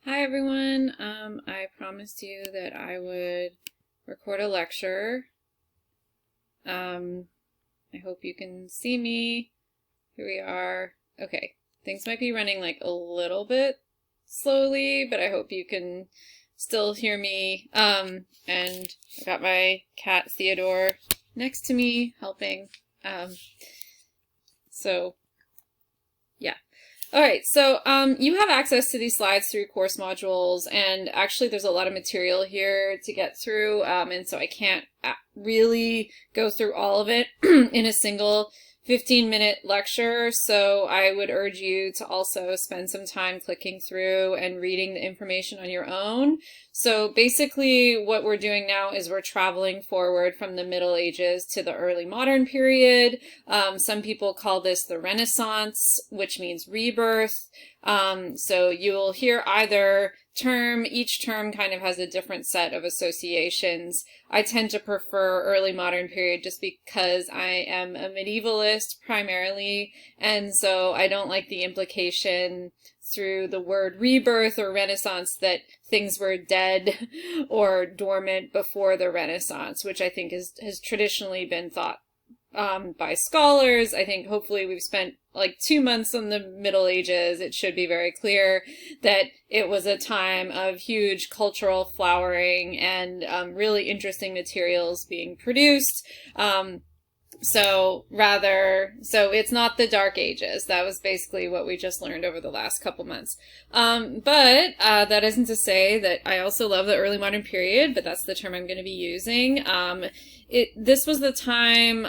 Hi everyone. I promised you that I would record a lecture. I hope you can see me. Here we are. Okay, things might be running like a little bit slowly, but I hope you can still hear me. And I got my cat Theodore next to me helping. So yeah. All right, so you have access to these slides through course modules, and actually there's a lot of material here to get through, and so I can't really go through all of it in a single 15-minute lecture, so I would urge you to also spend some time clicking through and reading the information on your own. So basically what we're doing now is we're traveling forward from the Middle Ages to the early modern period. Some people call this the Renaissance, which means rebirth. So you'll hear either term. Each term kind of has a different set of associations. I tend to prefer early modern period just because I am a medievalist primarily, and so I don't like the implication through the word rebirth or Renaissance that things were dead or dormant before the Renaissance, which I think has traditionally been thought by scholars. I think hopefully we've spent like 2 months on the Middle Ages. It should be very clear that it was a time of huge cultural flowering and really interesting materials being produced. So it's not the Dark Ages. That was basically what we just learned over the last couple months. But that isn't to say that I also love the early modern period, but that's the term I'm going to be using. This was the time,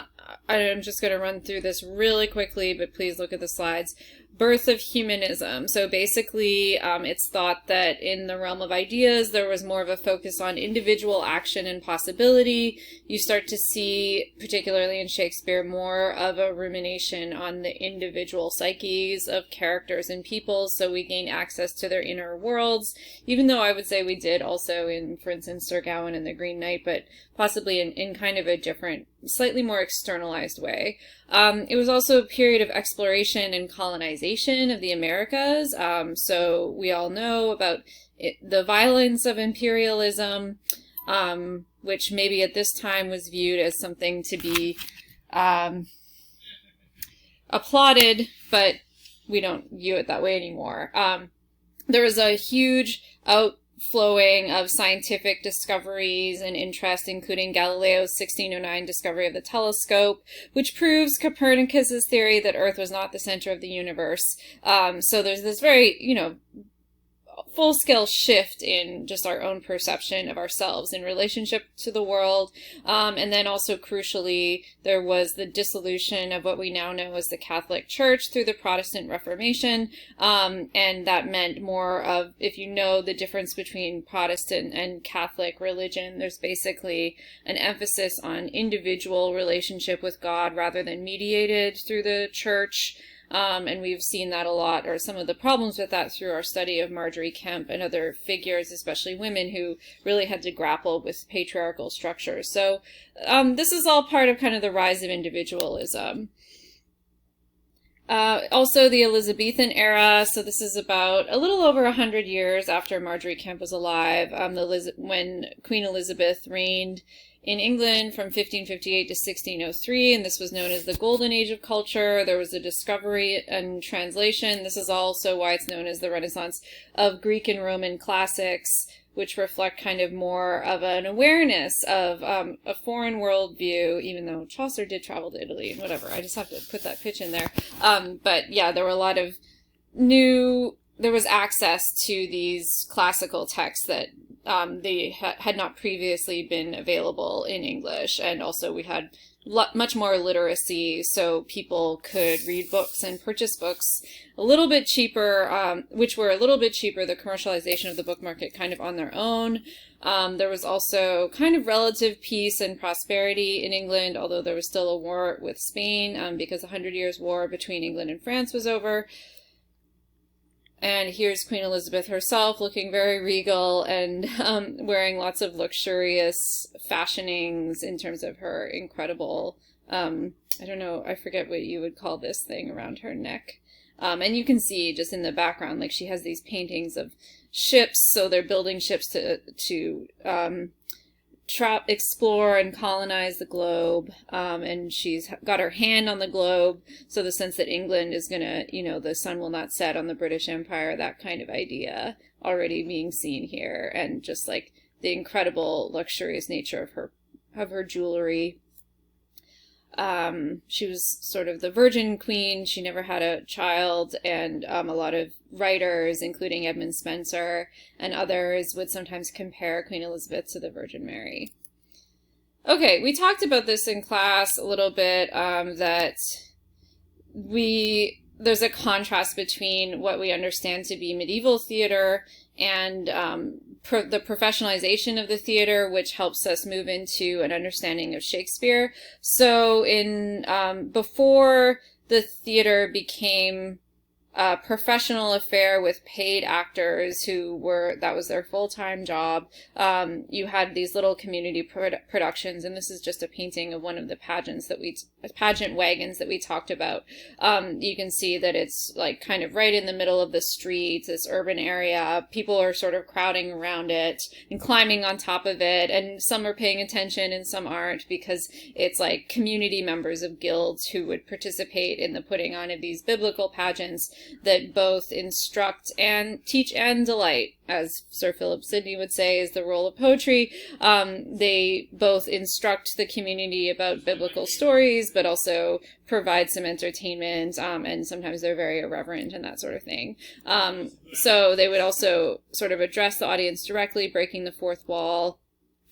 I'm just going to run through this really quickly, but please look at the slides. Birth of humanism. So basically, it's thought that in the realm of ideas, there was more of a focus on individual action and possibility. You start to see, particularly in Shakespeare, more of a rumination on the individual psyches of characters and people, so we gain access to their inner worlds, even though I would say we did also in, for instance, Sir Gawain and the Green Knight, but possibly in kind of a different, slightly more externalized way. It was also a period of exploration and colonization of the Americas. So we all know about the violence of imperialism, which maybe at this time was viewed as something to be applauded, but we don't view it that way anymore. There was a huge outflowing of scientific discoveries and interest, including Galileo's 1609 discovery of the telescope, which proves Copernicus's theory that Earth was not the center of the universe. So there's this very, full-scale shift in just our own perception of ourselves in relationship to the world. And then also crucially, there was the dissolution of what we now know as the Catholic Church through the Protestant Reformation. And that meant more of, if you know the difference between Protestant and Catholic religion, there's basically an emphasis on individual relationship with God rather than mediated through the church. And we've seen that a lot, or some of the problems with that, through our study of Marjorie Kemp and other figures, especially women, who really had to grapple with patriarchal structures. So this is all part of kind of the rise of individualism. Also the Elizabethan era, so this is about a little over 100 years after Marjorie Kemp was alive, when Queen Elizabeth reigned in England from 1558 to 1603, and this was known as the Golden Age of Culture. There was a discovery and translation. This is also why it's known as the Renaissance of Greek and Roman classics, which reflect kind of more of an awareness of a foreign worldview, even though Chaucer did travel to Italy and whatever. I just have to put that pitch in there. But yeah, there were a lot of there was access to these classical texts that they had not previously been available in English, and also we had much more literacy, so people could read books and purchase books a little bit cheaper, which were a little bit cheaper, the commercialization of the book market kind of on their own. There was also kind of relative peace and prosperity in England, although there was still a war with Spain, because the 100 Years' War between England and France was over. And here's Queen Elizabeth herself looking very regal and wearing lots of luxurious fashionings in terms of her incredible, I don't know, I forget what you would call this thing around her neck. And you can see just in the background, like she has these paintings of ships, so they're building ships to explore and colonize the globe, and she's got her hand on the globe, so the sense that England is gonna, the sun will not set on the British Empire, that kind of idea already being seen here, and just like the incredible luxurious nature of her jewelry. She was sort of the virgin queen. She never had a child, and a lot of writers, including Edmund Spenser and others, would sometimes compare Queen Elizabeth to the Virgin Mary. Okay, we talked about this in class a little bit, that there's a contrast between what we understand to be medieval theater and the professionalization of the theater, which helps us move into an understanding of Shakespeare. So before the theater became a professional affair with paid actors that was their full-time job, you had these little community productions, and this is just a painting of one of the pageant wagons that we talked about. You can see that it's like kind of right in the middle of the street, this urban area. People are sort of crowding around it and climbing on top of it, and some are paying attention and some aren't, because it's like community members of guilds who would participate in the putting on of these biblical pageants that both instruct and teach and delight, as Sir Philip Sidney would say is the role of poetry. They both instruct the community about biblical stories, but also provide some entertainment, and sometimes they're very irreverent and that sort of thing. So they would also sort of address the audience directly, breaking the fourth wall.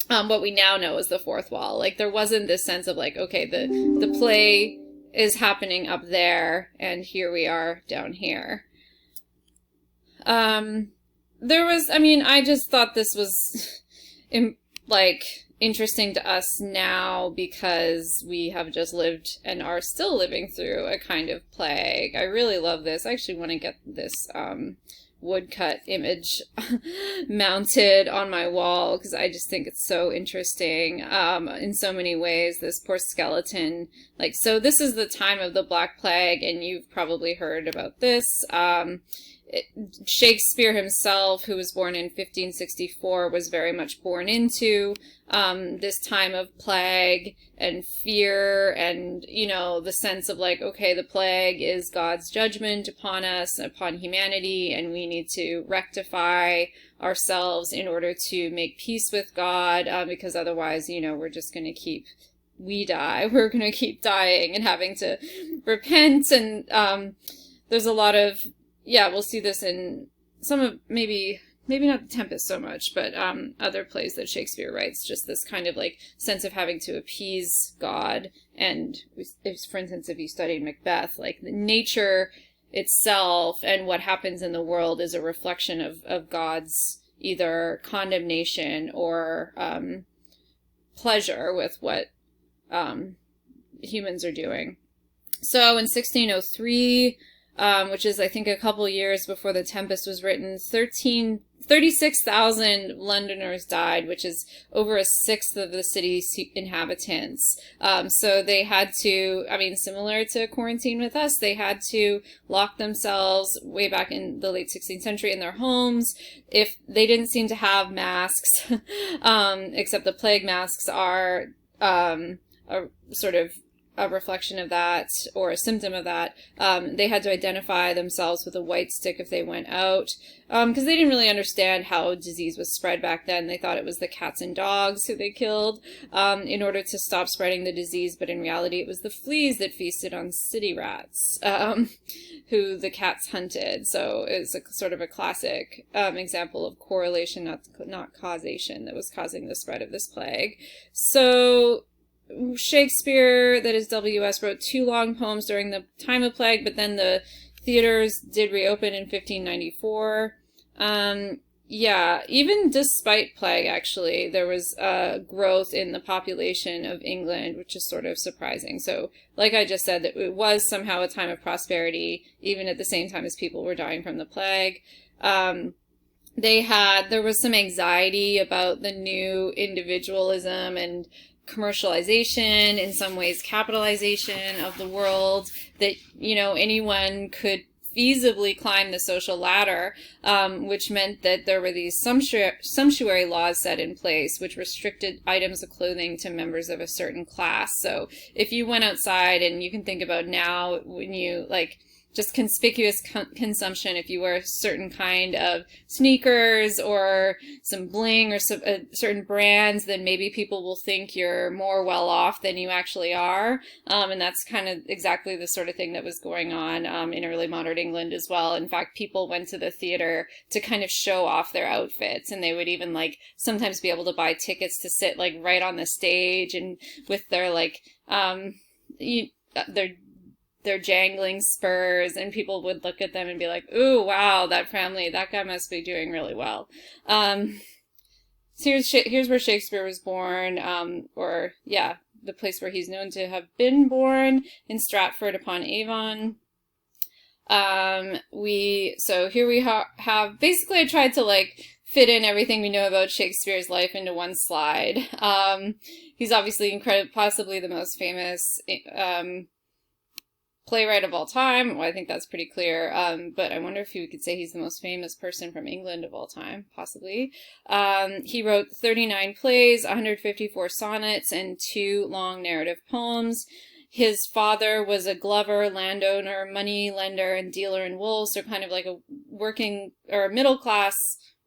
What we now know is the fourth wall. Like, there wasn't this sense of like, okay, the play is happening up there, and here we are down here. I just thought this was interesting to us now, because we have just lived and are still living through a kind of plague. I really love this. I actually want to get this woodcut image mounted on my wall, because I just think it's so interesting in so many ways. This poor skeleton, so this is the time of the Black Plague, and you've probably heard about this. Shakespeare himself, who was born in 1564, was very much born into this time of plague and fear, and, the sense of like, okay, the plague is God's judgment upon us, upon humanity, and we need to rectify ourselves in order to make peace with God, because otherwise, we're just going to we're going to keep dying and having to repent. And there's a lot of, we'll see this in some of, maybe not Tempest so much, but other plays that Shakespeare writes, just this kind of like sense of having to appease God. And for instance, if you studied Macbeth, like the nature itself and what happens in the world is a reflection of God's either condemnation or pleasure with what humans are doing. So in 1603, which is, I think, a couple years before The Tempest was written, 36,000 Londoners died, which is over a sixth of the city's inhabitants. So they had to, similar to quarantine with us, they had to lock themselves way back in the late 16th century in their homes. If they didn't seem to have masks, except the plague masks are a sort of a reflection of that, or a symptom of that. They had to identify themselves with a white stick if they went out, because they didn't really understand how disease was spread back then. They thought it was the cats and dogs who they killed in order to stop spreading the disease, but in reality it was the fleas that feasted on city rats, who the cats hunted. So it's a sort of a classic example of correlation, not causation, that was causing the spread of this plague. So Shakespeare, that is W.S., wrote 2 long poems during the time of plague, but then the theaters did reopen in 1594. Even despite plague, actually, there was a growth in the population of England, which is sort of surprising. So, like I just said, that it was somehow a time of prosperity, even at the same time as people were dying from the plague. There was some anxiety about the new individualism and commercialization, in some ways capitalization of the world, that anyone could feasibly climb the social ladder, which meant that there were these sumptuary laws set in place which restricted items of clothing to members of a certain class. So if you went outside, and you can think about now when you like just conspicuous consumption, if you wear a certain kind of sneakers or some bling or some certain brands, then maybe people will think you're more well off than you actually are. And that's kind of exactly the sort of thing that was going on in early modern England as well. In fact, people went to the theater to kind of show off their outfits, and they would even like sometimes be able to buy tickets to sit like right on the stage and with their like their jangling spurs, and people would look at them and be like, ooh, wow, that guy must be doing really well. So here's where Shakespeare was born, the place where he's known to have been born, in Stratford upon Avon. So here we have, basically I tried to like fit in everything we know about Shakespeare's life into one slide. He's obviously possibly the most famous, playwright of all time. Well, I think that's pretty clear. But I wonder if you could say he's the most famous person from England of all time, possibly. He wrote 39 plays, 154 sonnets, and 2 long narrative poems. His father was a glover, landowner, money lender, and dealer in wool, so kind of like a working or middle class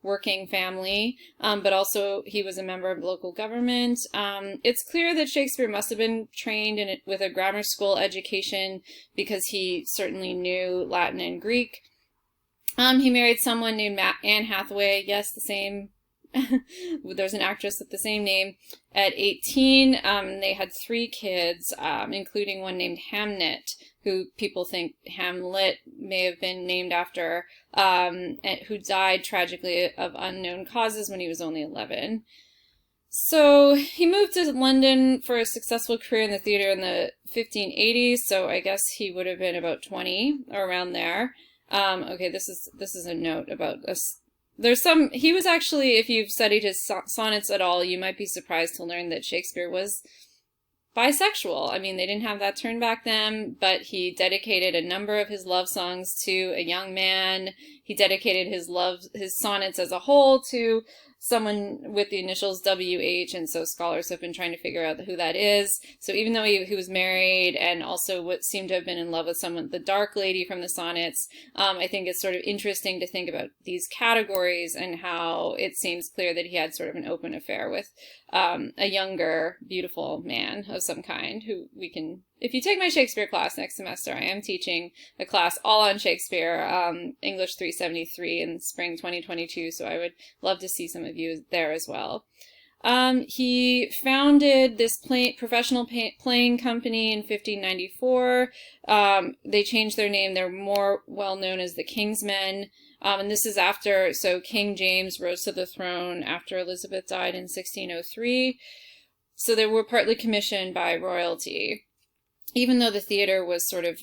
working family, but also he was a member of local government. It's clear that Shakespeare must have been trained with a grammar school education, because he certainly knew Latin and Greek. He married someone named Anne Hathaway, yes, the same, there's an actress with the same name, at 18. They had 3 kids, including one named Hamnet, who people think Hamlet may have been named after, and who died tragically of unknown causes when he was only 11. So he moved to London for a successful career in the theater in the 1580s, so I guess he would have been about 20 or around there. Okay, this is a note about us. He was actually, if you've studied his sonnets at all, you might be surprised to learn that Shakespeare was bisexual. I mean, they didn't have that term back then, but he dedicated a number of his love songs to a young man. He dedicated his sonnets as a whole to someone with the initials WH, and so scholars have been trying to figure out who that is. So even though he was married and also what seemed to have been in love with someone, the dark lady from the sonnets, I think it's sort of interesting to think about these categories and how it seems clear that he had sort of an open affair with a younger, beautiful man of some kind, who we can, if you take my Shakespeare class next semester, I am teaching a class all on Shakespeare, English 373 in spring 2022, so I would love to see some of you there as well. He founded this professional playing company in 1594. They changed their name. They're more well known as the King's Men. And this is after, so King James rose to the throne after Elizabeth died in 1603. So they were partly commissioned by royalty, even though the theater was sort of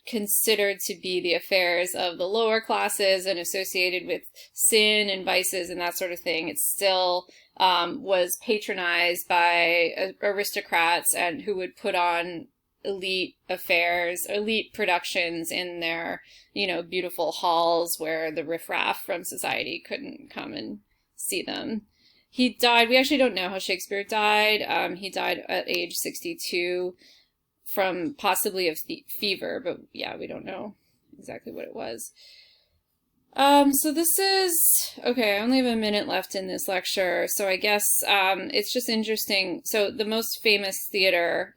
considered to be the affairs of the lower classes and associated with sin and vices and that sort of thing. It still was patronized by aristocrats, and who would put on elite affairs, elite productions in their, beautiful halls where the riffraff from society couldn't come and see them. He died, we actually don't know how Shakespeare died. He died at age 62 from possibly of fever, but yeah, we don't know exactly what it was. So this is, okay, I only have a minute left in this lecture, so I guess it's just interesting. So the most famous theater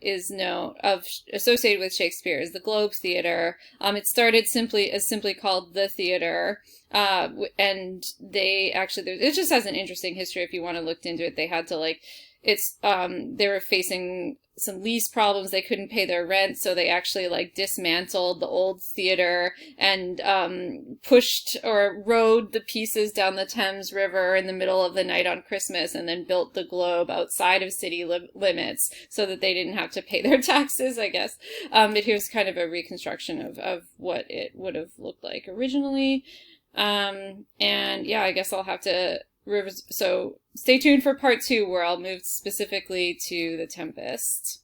associated with Shakespeare is the Globe Theater. It started simply called the Theater, and it just has an interesting history if you want to look into it. They had to they were facing some lease problems. They couldn't pay their rent, so they actually dismantled the old theater and pushed or rowed the pieces down the Thames River in the middle of the night on Christmas, and then built the Globe outside of city limits so that they didn't have to pay their taxes, I guess. But here's kind of a reconstruction of what it would have looked like originally. And yeah, I guess I'll have to so stay tuned for part 2, where I'll move specifically to the Tempest.